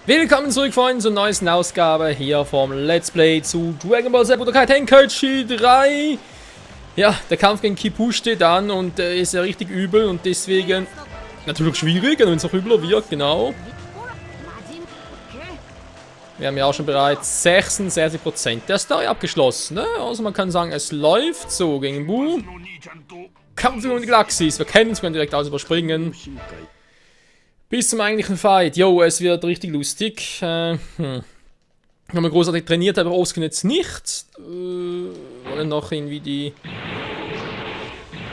Willkommen zurück, Freunde, zur neuesten Ausgabe hier vom Let's Play zu Dragon Ball Z Budokai Tenkaichi 3. Ja, der Kampf gegen Kipu steht an und ist ja richtig übel und deswegen natürlich schwierig, wenn es noch übler wird, genau. Wir haben ja auch schon bereits 66% der Story abgeschlossen, ne? Also man kann sagen, es läuft so gegen Bu. Kampf um die Galaxis, wir kennen es, wir können direkt alles überspringen. Bis zum eigentlichen Fight. Jo, es wird richtig lustig. Haben wir großartig trainiert, aber Oskin jetzt nicht. Wollen noch irgendwie die...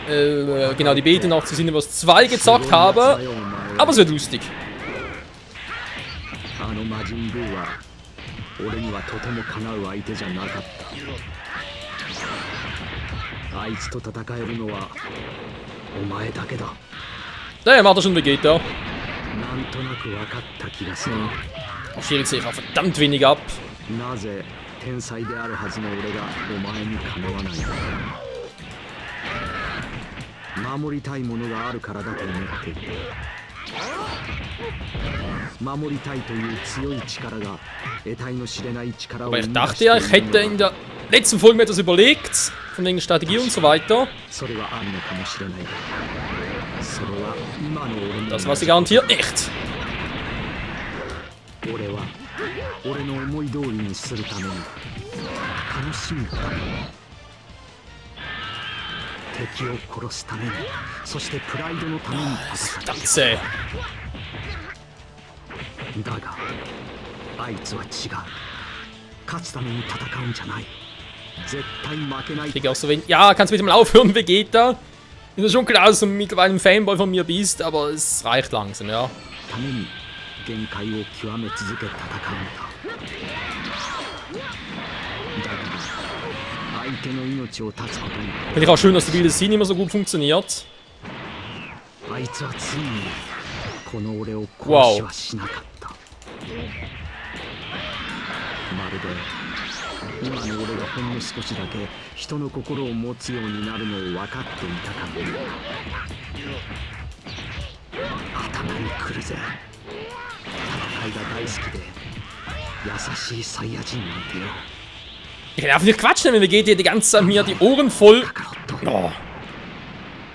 genau, die Bete noch zu Sinne, was 2 gezockt habe. Aber es wird lustig. Der macht er schon Vegeta. Schwierig sich auch verdammt wenig ab. Aber ich dachte ja, ich hätte in der letzten Folge mir etwas überlegt, von wegen Strategie und so weiter. Das war sie garantiert nicht. Verdammt zäh. Ich krieg auch so wenig. Ja, kannst du bitte mal aufhören, Vegeta? Ist schon klar, dass du mittlerweile ein Fanboy von mir bist, aber es reicht langsam, ja. Finde ich auch schön, dass die wilde Szene immer so gut funktioniert. Wow. Ich darf nicht quatschen, wenn wir geht ihr die ganze Zeit mir die Ohren voll. Oh.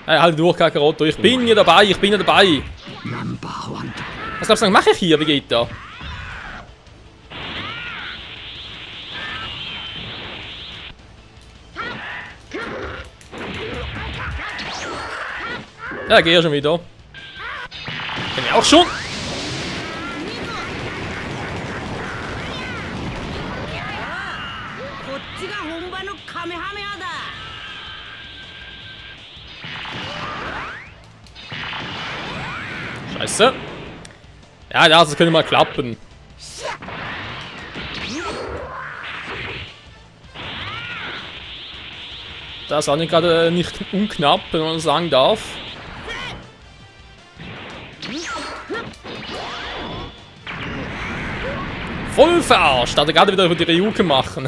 Ja, halt durch, Kakaroto. Ich bin hier dabei, ich bin hier dabei. Was glaubst du, mache ich hier, Vegeta? Ja, geh ja schon wieder. Kenn ich auch schon. Scheiße. Ja, das könnte mal klappen. Das war nicht gerade nicht unknapp, wenn man sagen darf. Voll verarscht, hat er gerade wieder über die Ryuken machen.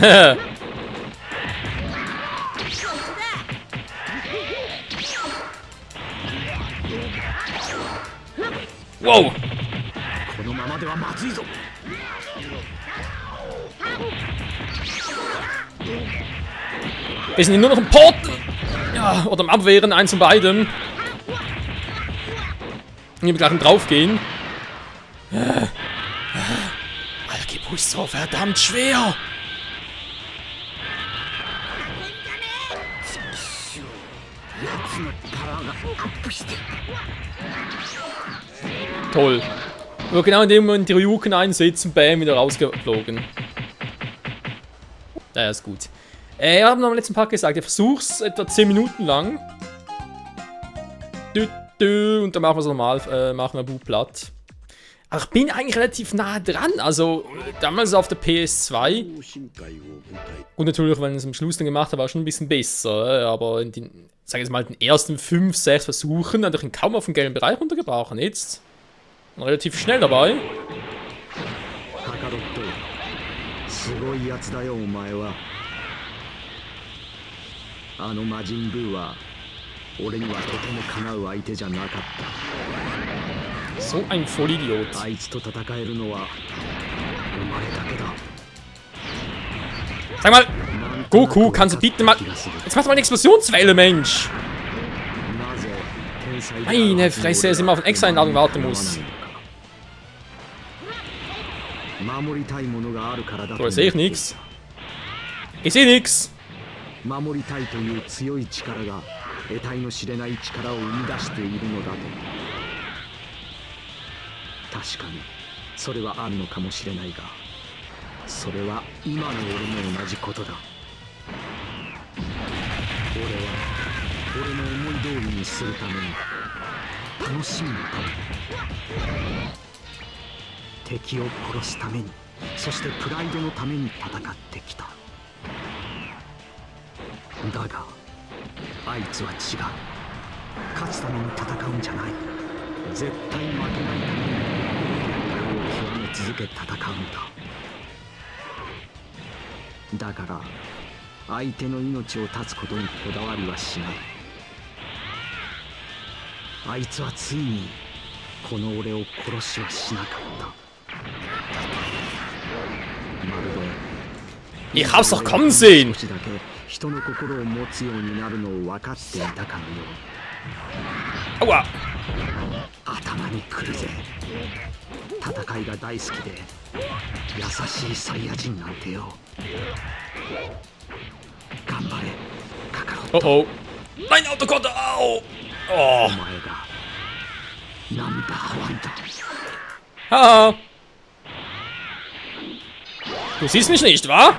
Wow! Wir sind nur noch im Porten! Ja, oder im Abwehren, eins von beiden. Hier gleich draufgehen. Alter, Kipu ist so verdammt schwer! Toll. Nur genau in dem Moment die Ryuken einsetzen, bam, wieder rausgeflogen. Ja, ist gut. Ich habe noch im letzten Part gesagt, ich versuch's etwa 10 Minuten lang. Und dann machen wir es normal, machen wir Bu platt. Aber ich bin eigentlich relativ nah dran, also damals auf der PS2. Und natürlich, wenn ich es am Schluss dann gemacht habe, war es schon ein bisschen besser. Aber in den, sag ich jetzt mal, den ersten 5, 6 Versuchen hatte ich ihn kaum auf den gelben Bereich runtergebrochen. Jetzt relativ schnell dabei. So ein Vollidiot. Sag mal, Goku, kannst du bitte mal... Jetzt mach mal eine Explosionswelle, Mensch. Meine Fresse, dass ich immer auf eine extra Einladung warten muss. So, jetzt sehe ich nichts. Ich sehe nichts. 守りたいという強い力が得体の知れない力を生み出しているのだと。確かにそれはあるのかもしれないが、それは今の俺も同じことだ。俺は俺の思い通りにするために、楽しみのために、敵を殺すために、そしてプライドのために戦ってきた。だがあいつは違う。勝つために戦うんじゃない。絶対負けないために力を極め続け戦うんだ。だから相手の命を絶つことにこだわりはしない。あいつはついにこの俺を殺しはしなかった。まるで Ich hab's doch kommen sehen. 少しだけ人の心を持つようになるのを分かっていたかのよう。 Aua. 頭にくるぜ。戦いが大好きで優しいサイヤ人なんてよ。頑張れカカロット。 Oh oh. Mein Autokonto. Au. お Oh. 前がナンバーワンだ。 Haha. Du siehst mich nicht, wa?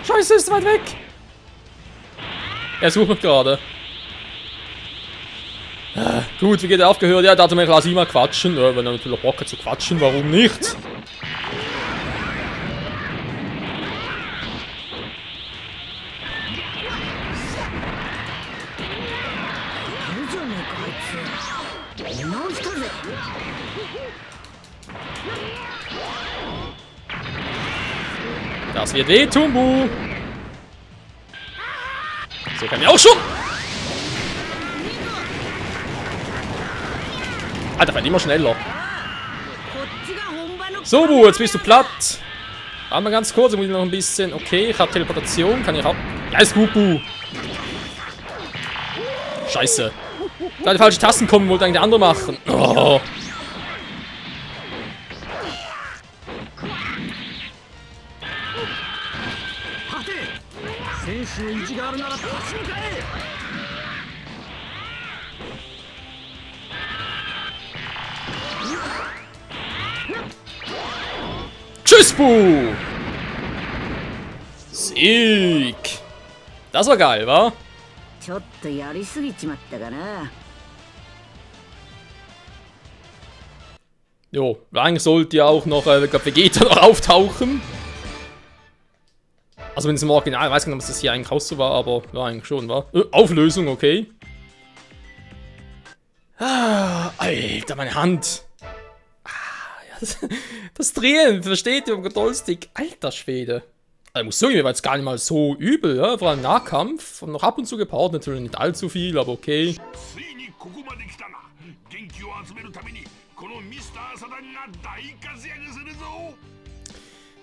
Scheiße, ist weit weg. Er sucht mich gerade. Gut, wie geht er aufgehört? Ja, da hat er mir quasi immer quatschen. Ja, wenn er natürlich Bock hat zu quatschen, warum nicht? Das wird wehtun, Bu. So kann ich auch schon. Alter, wird immer schneller. So, Bu, jetzt bist du platt. Warte mal ganz kurz, ich muss noch ein bisschen. Okay, ich habe Teleportation, kann ich auch. Ja, ist gut, Bu. Scheiße. Da die falsche Tasten kommen, wollte eigentlich der andere machen. Oh. Tschüss, Bu! Sieg! Das war geil, wa? ちょっとやりすぎちまったかな。 Jo, eigentlich sollte ja auch noch Vegeta noch auftauchen. Also wenn es im Original, ich weiß gar nicht, ob das hier eigentlich auch so war, aber ja, eigentlich schon, war. Auflösung, okay. Ah, Alter, meine Hand. Ah, ja, das Drehen, versteht ihr, am Control-Stick. Alter Schwede. Also, ich muss sagen, mir war jetzt gar nicht mal so übel, ja, vor allem Nahkampf. Und noch ab und zu gepaart, natürlich nicht allzu viel, aber okay.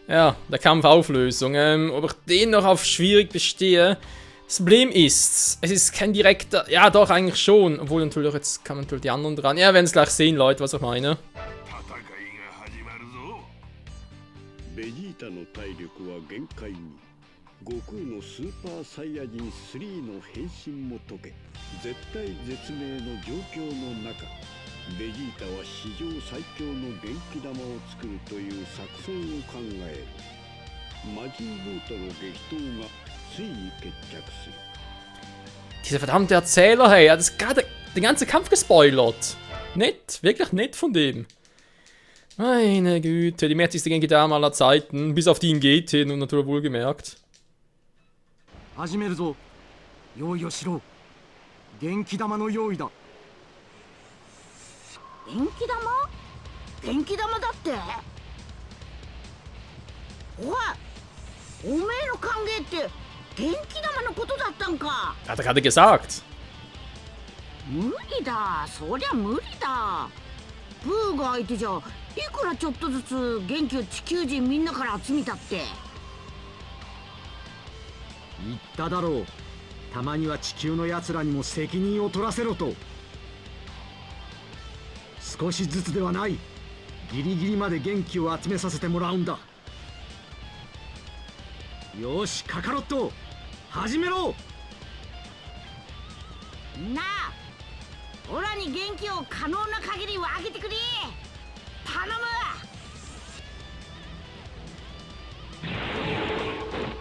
Ja, der Kampfauflösung. Ob ich den noch auf schwierig bestehe. Das Problem ist, es ist kein direkter... Ja, doch, eigentlich schon. Obwohl, natürlich, jetzt kann man natürlich die anderen dran. Ja, wir werden es gleich sehen, Leute, was ich meine. ベジータの体力は限界に。悟空のスーパーサイヤ人3の変身も解け、絶対絶命の状況の中、ベジータは史上最強の元気玉を作るという作戦を考える。魔人ブーとの激闘がついに決着する。 Dieser verdammte Erzähler, hey, er hat das gerade den ganzen Kampf gespoilert. Nett, wirklich nett von dem. Meine Güte, die mächtigste Genki-Dame aller Zeiten, bis auf die in GT und natürlich wohlgemerkt. 始めるぞ。用意をしろ。元気玉の用意だ。元気玉？元気玉だって？おい、おめえの歓迎って元気玉のことだったんか。 Hat er gerade gesagt. 無理だ、そりゃ無理だ。ブーが相手じゃいくらちょっとずつ元気を地球人みんなから集めたって。言っただろう。たまには地球のやつらにも責任を取らせろと。少しずつではない。ギリギリまで元気を集めさせてもらうんだ。よし、カカロット始めろ。なあ、オラに元気を可能な限り分けてくれ。頼む。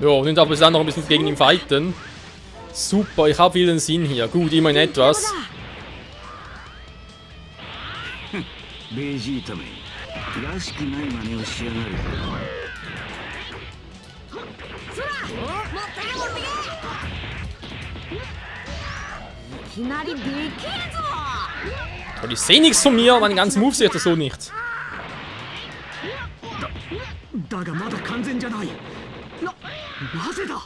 Ja, und aber bis dann noch ein bisschen gegen ihn fighten. Super, ich habe viel Sinn hier. Gut, immerhin etwas. ベジータめ、らしくない真似をしやがる。そら、持ってけ持ってけ。いきなりでけえぞ。 Aber ich sehe nichts von mir, meine ganzen Moves sehe ich so nicht. だがまだ完全じゃない。なぜだ。おい、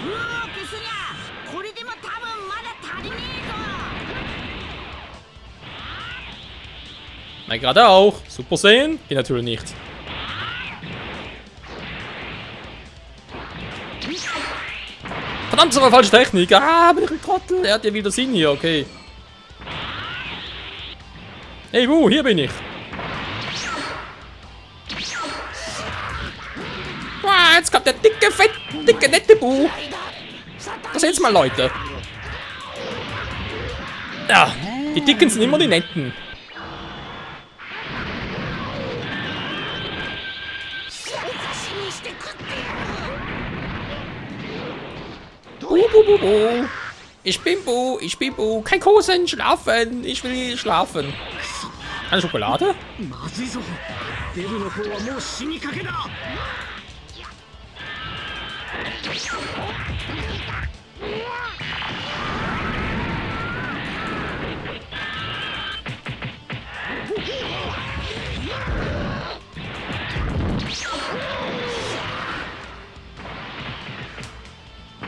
ブーケスニャ、これでも多分まだ足りねえぞ。 Nein, gerade auch. Super sehen? Geht natürlich nicht. Verdammt, das war falsche Technik. Ah, bin ich ein Trottel. Er hat ja wieder Sinn hier, okay. Hey, wo? Hier bin ich. Ah, jetzt kommt der dicke, dicke, nette Bu. Das jetzt mal, Leute. Ja, die Dicken sind immer die Netten. Bu. Ich bin Bu, ich bin Bu. Kein Kosen, schlafen. Ich will schlafen. Eine Schokolade? まずいぞ。デブの方はもう死にかけだ。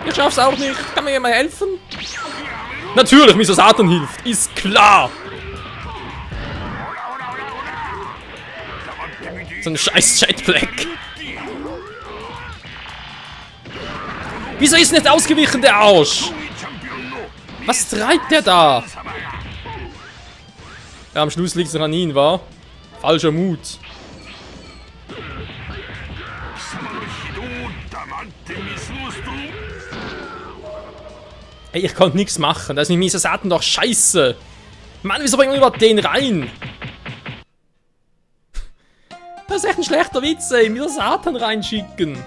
Ich schaff's auch nicht. Kann mir jemand helfen? Natürlich, Mr. Satan hilft. Ist klar. So ein scheiß Jetblack. Wieso ist nicht ausgewichen, der Arsch? Was treibt der da? Ja, am Schluss liegt es noch an ihn, wa? Falscher Mut. Ey, ich konnte nichts machen. Das ist nicht Mr. Satan doch scheiße. Mann, wieso bringen wir überhaupt den rein? Das ist echt ein schlechter Witz, ey. Mr. Satan reinschicken.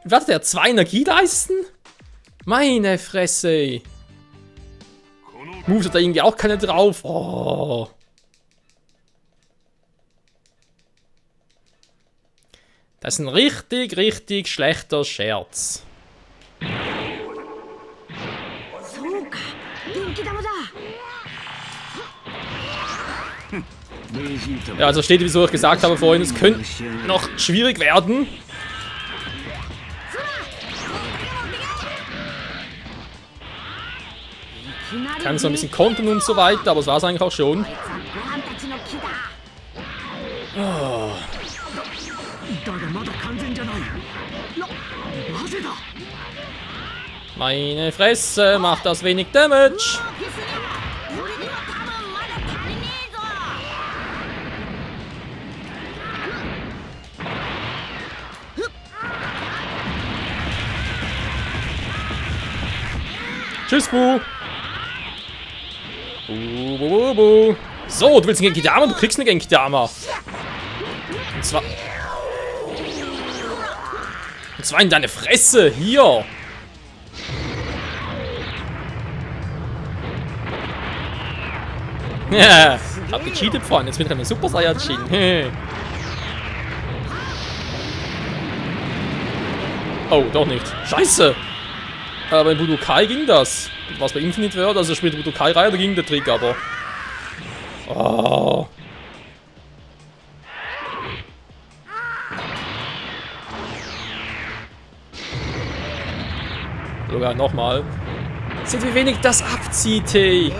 Wie hat der? 2 Energieleisten? Meine Fresse, ey. Moves hat da irgendwie auch keine drauf. Oh. Das ist ein richtig, richtig schlechter Scherz. Ja, also steht, wieso ich gesagt habe vorhin, es könnte noch schwierig werden. Kann so ein bisschen kontern und so weiter, aber das war es eigentlich auch schon. Oh. Meine Fresse, macht das wenig Damage. Tschüss, Bu. Bu. So, du willst einen Genkidama? Du kriegst einen Genkidama. Und zwar in deine Fresse. Hier. Ja, hab gecheatet vorhin. Jetzt wird er eine Super Saiyajin. Oh, doch nicht. Scheiße. Aber in Budokai ging das. Was bei Infinite World, also später Budokai rein, da ging der Trick, aber. Oh. Sogar nochmal. Seht, wie wenig das abzieht, hey.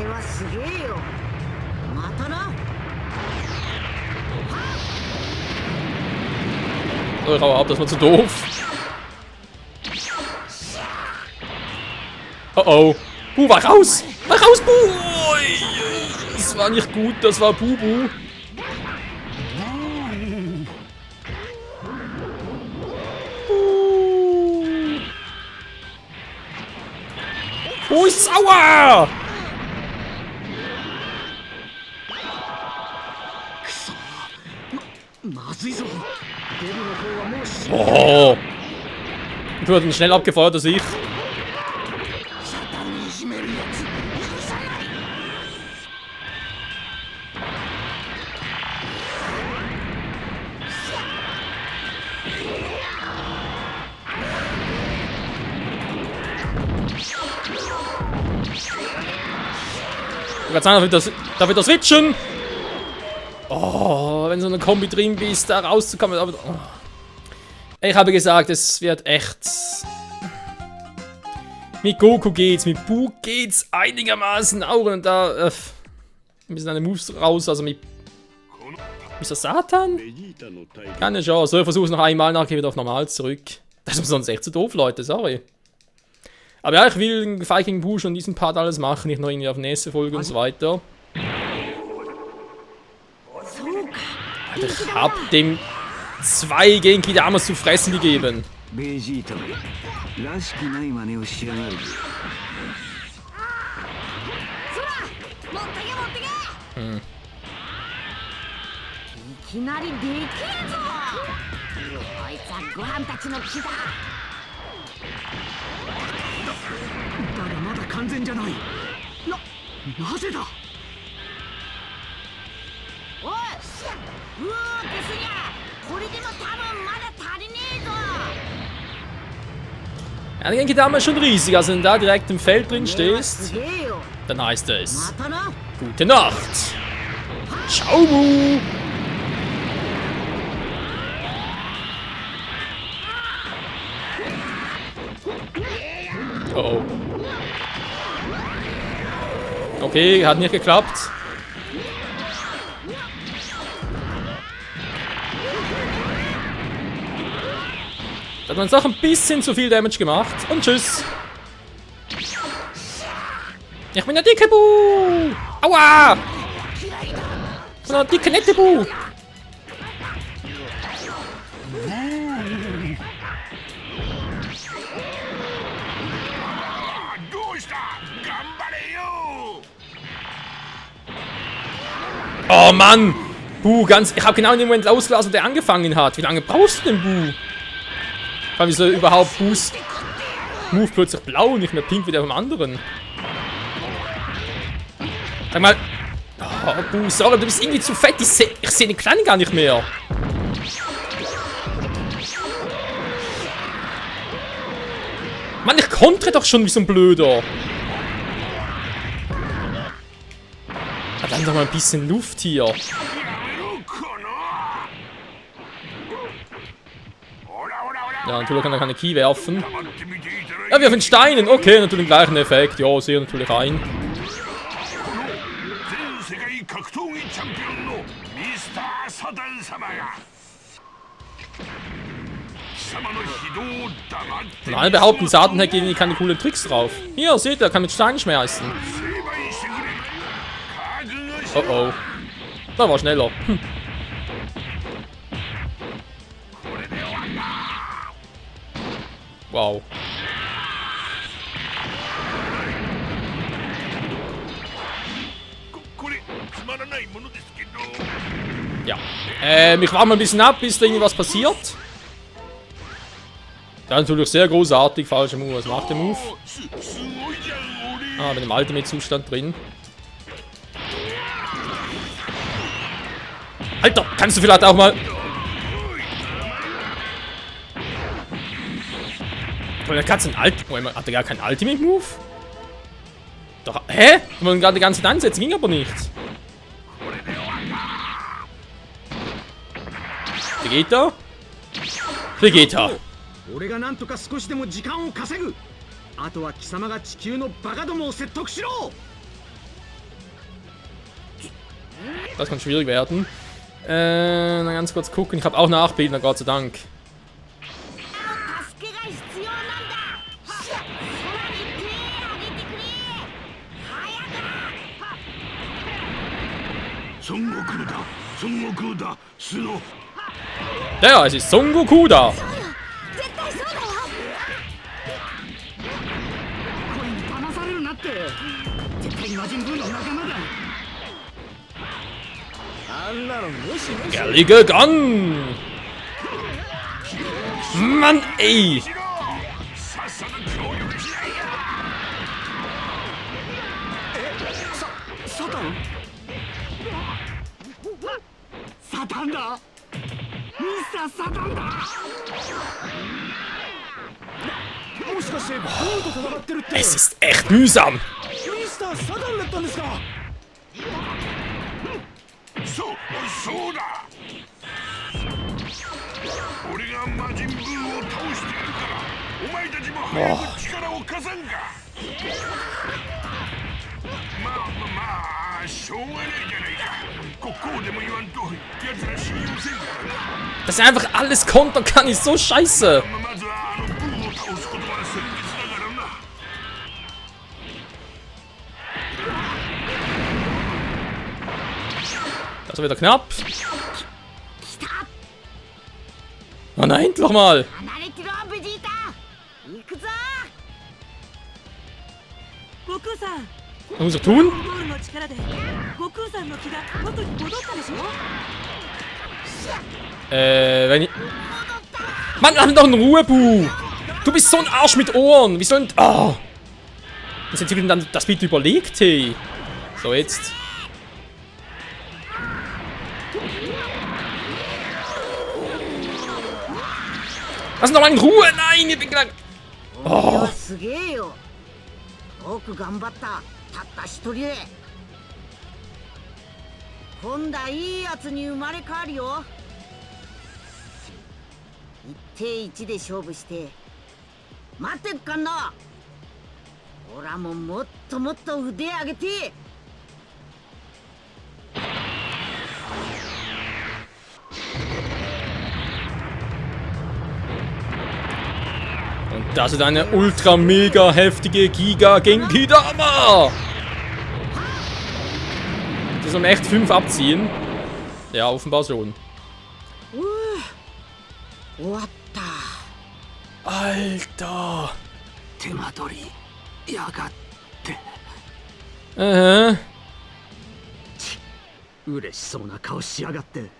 Oh, hau ab, das war zu doof. Oh oh. Bu, war raus! War raus, Bu! Das war nicht gut, das war Bubu. Bu ist sauer! Oh! Du hast ihn schnell abgefeuert als ich. Ich kann sagen, darf ich das switchen? Oh, wenn so eine Kombi drin bist, da rauszukommen. Aber, oh. Ich habe gesagt, es wird echt. Mit Goku geht's, mit Bu geht's einigermaßen auch. Und da ein bisschen eine Moves raus, also mit Mr. Satan? Keine Chance. So, ich versuche es noch einmal, nachher wieder auf normal zurück. Das ist sonst echt zu doof, Leute, sorry. Aber ja, ich will Viking Bu schon diesen Part alles machen, nicht nur irgendwie auf nächste Folge und so weiter. Alter, ich hab dem 2 Genki damals zu fressen gegeben. Ja, der Genki Dama ist schon riesig, also wenn du da direkt im Feld drin stehst, dann heißt es gute Nacht. Ciao, Bu. Oh. Okay, hat nicht geklappt. Da hat man doch ein bisschen zu viel Damage gemacht. Und tschüss. Ich bin der dicke Bu. Aua. Ich bin der dicke, nette Bu. Oh Mann! Bu, ich habe genau in dem Moment losgelassen, wo der angefangen hat. Wie lange brauchst du denn, Bu? Vor allem, wieso überhaupt Bu's Move plötzlich blau und nicht mehr pink wie der vom anderen? Sag mal. Oh, Bu, sorry, du bist irgendwie zu fett. Ich seh den Kleinen gar nicht mehr. Mann, ich kontre doch schon wie so ein Blöder. Dann doch mal ein bisschen Luft hier. Ja, natürlich kann er keine Key werfen. Ja, wir haben Steinen. Okay, natürlich den gleichen Effekt. Ja, sehe natürlich ein. Und alle behaupten, Satan hat irgendwie keine coolen Tricks drauf. Hier, seht ihr, er kann mit Steinen schmeißen. Oh oh. Da war schneller. Hm. Wow. Ja. Ich warte mal ein bisschen ab, bis da irgendwas passiert. Ja, natürlich sehr großartig. Falscher Move. Was macht der Move? Ah, mit dem Ultimate-Zustand drin. Alter, kannst du vielleicht auch mal... Der Katze ein hat er gar keinen Ultimate-Move? Doch, hä? Wir wollen gerade die ganze Zeit ansetzen, ging aber nicht. Vegeta? Vegeta. Das kann schwierig werden. Dann ganz kurz gucken. Ich habe auch Nachbildner, Gott sei Dank. 孫悟空だ孫悟空だスノ Ja, es ist Son Goku da. 絶対そうだわ。声に騙されるなって。絶対魔人ブーの仲間だ。あんなの無視無視。 Gallige Gun! Mann, ey! さっさと協力しないやサタンサタンだミスターサタンだもしかしてブーと戦ってるって Es ist echt mühsam. ミスターサタンだったんですかそうだ俺が魔人ブーを倒してやるからお前たちも早く力を貸さんかまあしょうがないじゃないかこうでも言わんと奴ら信用せんからな Dass er einfach alles kontern kann, ist so scheiße. まずはブーを倒すことが先決だからな Das war wieder knapp. Oh nein, doch mal. 離れてろベジータ。行くぞ。悟空さん、 Was muss ich tun? ゴールの力で悟空さんの気が元に戻ったでしょ。 Wenn ich... Mann, lass mich doch in Ruhe, Bu! Du bist so ein Arsch mit Ohren! Wie soll denn... Ah! Was hätte ich denn dann das bitte überlegt, hey? So, jetzt. Lass mich doch mal in Ruhe! Nein, ich bin gleich... お前はすげえよ。よく頑張った。たった一人で。今度はいいやつに生まれ変わるよ。1対1で勝負して待ってっかんな。おらももっともっと腕上げて。 Und das ist eine ultra mega heftige Giga Genki Dama! Das soll echt 5 abziehen. Ja, offenbar schon. 終わった。 Alter! 手間取りやがって 嬉しそうな顔しやがって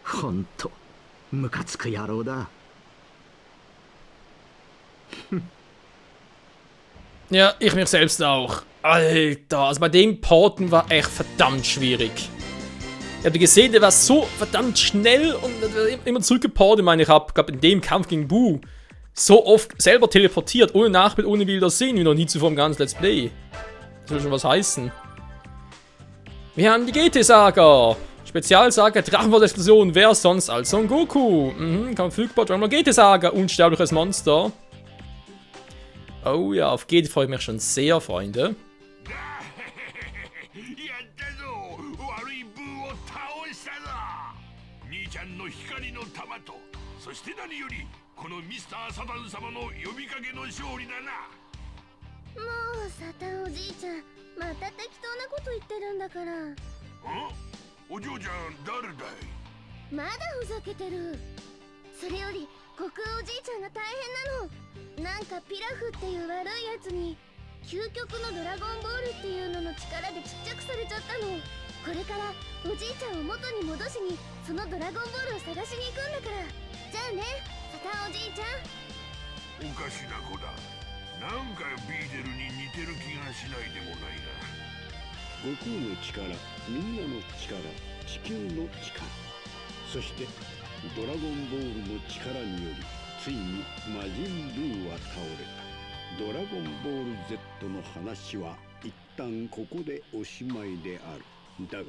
ほんとムカつく野郎だ Ja, ich mich selbst auch. Alter, also bei dem Porten war echt verdammt schwierig. Ihr habt gesehen, der war so verdammt schnell und immer zurückgeportet. Ich meine, ich habe in dem Kampf gegen Buu so oft selber teleportiert, ohne Nachbild, ohne Bilder sehen, wie noch nie zuvor im ganzen Let's Play. Das will schon was heißen. Wir haben die GT-Saga. Spezialsaga, Drachenwort-Explosion, wer sonst als Son Goku? Kampffügbar, Dragon Ball GT-Saga, unsterbliches Monster. Oh ja, auf GT freue ich mich schon sehr, Freunde. やったぞ悪いブーを倒したぞ兄ちゃんの光の玉とそして何よりこのミスターサタン様の呼びかけの勝利だなもうサタンおじいちゃんまた適当なこと言ってるんだからお嬢ちゃん誰だいまだふざけてるそれより国王おじいちゃんが大変なのなんかピラフっていう悪いやつに究極のドラゴンボールっていうのの力でちっちゃくされちゃったのこれからおじいちゃんを元に戻しにそのドラゴンボールを探しに行くんだからじゃあねサタンおじいちゃんおかしな子だなんかビーデルに似てる気がしないでもないな悟空の力みんなの力地球の力そしてドラゴンボールの力によりついに魔人ブーは倒れたドラゴンボール Z の話は一旦ここでおしまいであるだが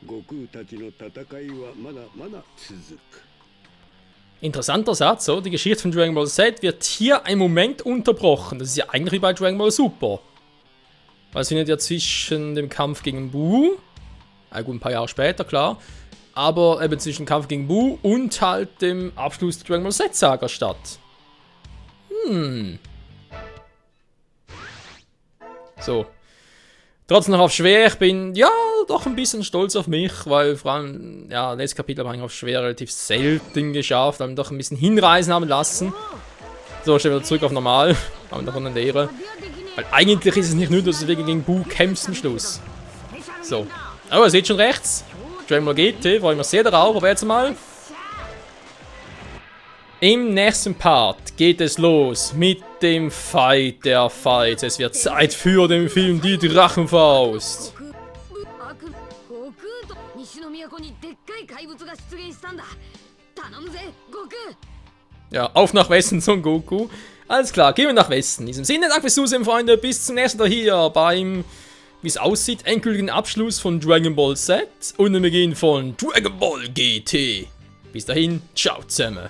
悟空たちの戦いはまだまだ続く Interessanter Satz, so. Die Geschichte von Dragon Ball Z wird hier ein Moment unterbrochen. Das ist ja eigentlich wie bei Dragon Ball Super. Weil es findet ja zwischen dem Kampf gegen Buu, gut, ein paar Jahre später, klar, aber eben zwischen dem Kampf gegen Buu und halt dem Abschluss der Dragon Ball Z-Saga statt. So. Trotzdem noch auf schwer. Ich bin, ja, doch ein bisschen stolz auf mich, weil vor allem, ja, letztes Kapitel habe ich auf schwer relativ selten geschafft, haben doch ein bisschen hinreisen haben lassen. So, stellen wir wieder zurück auf normal. Haben wir davon eine Lehre. Weil eigentlich ist es nicht nur, dass du gegen Bu kämpfst am Schluss. So. Aber ihr seht schon rechts. Dragon Ball GT, freue ich mich sehr darauf, aber jetzt mal. Im nächsten Part geht es los mit dem Fight der Fights. Es wird Zeit für den Film Die Drachenfaust. Ja, auf nach Westen Son Goku. Alles klar, gehen wir nach Westen. In diesem Sinne, danke fürs Zusehen, Freunde. Bis zum nächsten Mal hier beim, wie es aussieht, endgültigen Abschluss von Dragon Ball Z und dem Beginn von Dragon Ball GT. Bis dahin, ciao zusammen.